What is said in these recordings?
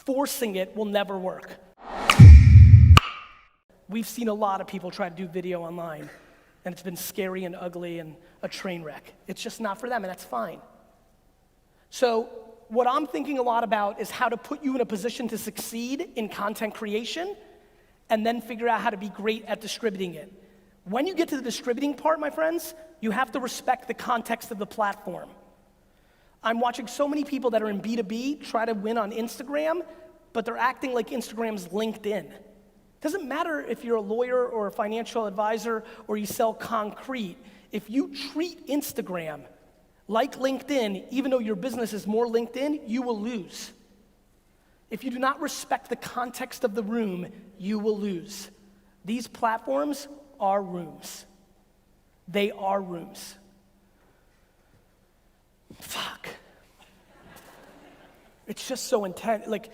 Forcing it will never work. We've seen a lot of people try to do video online, and it's been scary and ugly and a train wreck. It's just not for them, and that's fine. So what I'm thinking a lot about is how to put you in a position to succeed in content creation, and then figure out how to be great at distributing it. When you get to the distributing part, my friends, you have to respect the context of the platform. I'm watching so many people that are in B2B try to win on Instagram, but they're acting like Instagram's LinkedIn. Doesn't matter if you're a lawyer or a financial advisor or you sell concrete. If you treat Instagram like LinkedIn, even though your business is more LinkedIn, you will lose. If you do not respect the context of the room, you will lose. These platforms are rooms. They are rooms. Fuck. It's just so intense. The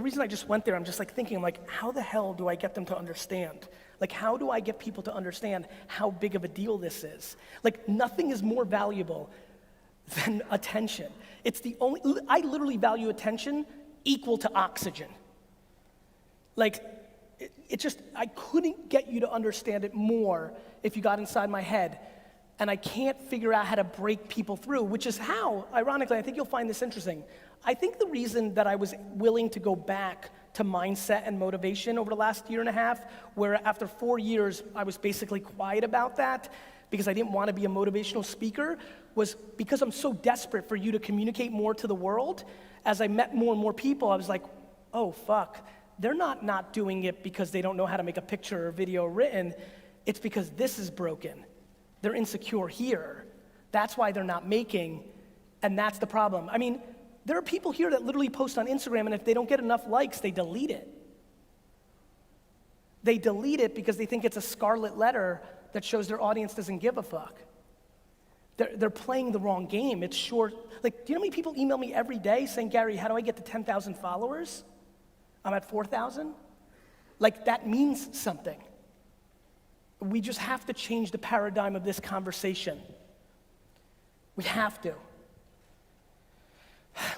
reason I just went there, I'm just thinking, how the hell do I get them to understand? How do I get people to understand how big of a deal this is? Nothing is more valuable than attention. I literally value attention equal to oxygen. I couldn't get you to understand it more if you got inside my head. And I can't figure out how to break people through, which is how, ironically, I think you'll find this interesting. I think the reason that I was willing to go back to mindset and motivation over the last year and a half, where after 4 years, I was basically quiet about that because I didn't want to be a motivational speaker, was because I'm so desperate for you to communicate more to the world. As I met more and more people, I was like, oh, fuck. They're not doing it because they don't know how to make a picture or video written. It's because this is broken. They're insecure here. That's why they're not making, and that's the problem. I mean, there are people here that literally post on Instagram, and if they don't get enough likes, they delete it. They delete it because they think it's a scarlet letter that shows their audience doesn't give a fuck. They're playing the wrong game. It's short. Do you know how many people email me every day saying, Gary, how do I get to 10,000 followers? I'm at 4,000. That means something. We just have to change the paradigm of this conversation. We have to.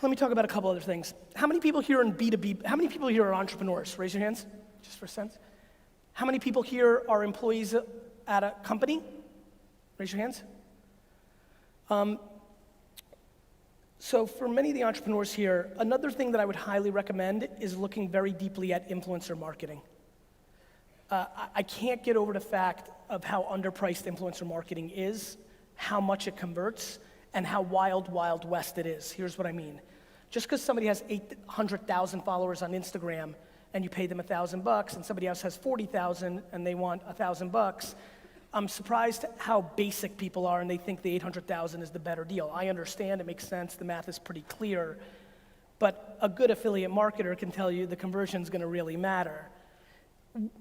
Let me talk about a couple other things. How many people here in B2B, how many people here are entrepreneurs? Raise your hands, just for a sense. How many people here are employees at a company? Raise your hands. So for many of the entrepreneurs here, another thing that I would highly recommend is looking very deeply at influencer marketing. I can't get over the fact of how underpriced influencer marketing is, how much it converts, and how wild, wild west it is. Here's what I mean. Just because somebody has 800,000 followers on Instagram and you pay them $1,000 and somebody else has 40,000 and they want $1,000, I'm surprised how basic people are and they think the 800,000 is the better deal. I understand, it makes sense, the math is pretty clear, but a good affiliate marketer can tell you the conversion's gonna really matter.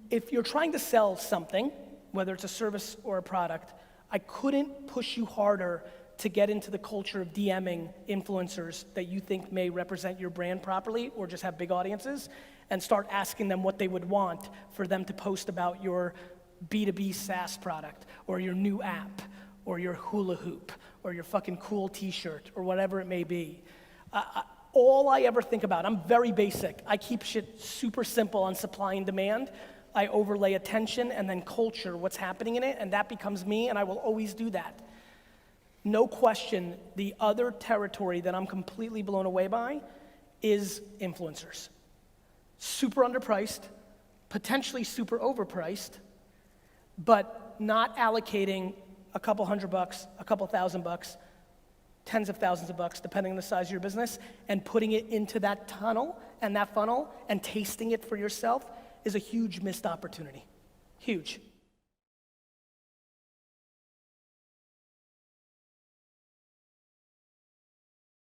If you're trying to sell something, whether it's a service or a product, I couldn't push you harder to get into the culture of DMing influencers that you think may represent your brand properly or just have big audiences, and start asking them what they would want for them to post about your B2B SaaS product, or your new app, or your hula hoop, or your fucking cool t-shirt, or whatever it may be. All I ever think about, I'm very basic. I keep shit super simple on supply and demand. I overlay attention and then culture, what's happening in it, and that becomes me, and I will always do that. No question, the other territory that I'm completely blown away by is influencers. Super underpriced, potentially super overpriced, but not allocating a couple $100, a couple $1,000, tens of thousands of bucks, depending on the size of your business, and putting it into that tunnel and that funnel and tasting it for yourself is a huge missed opportunity. Huge.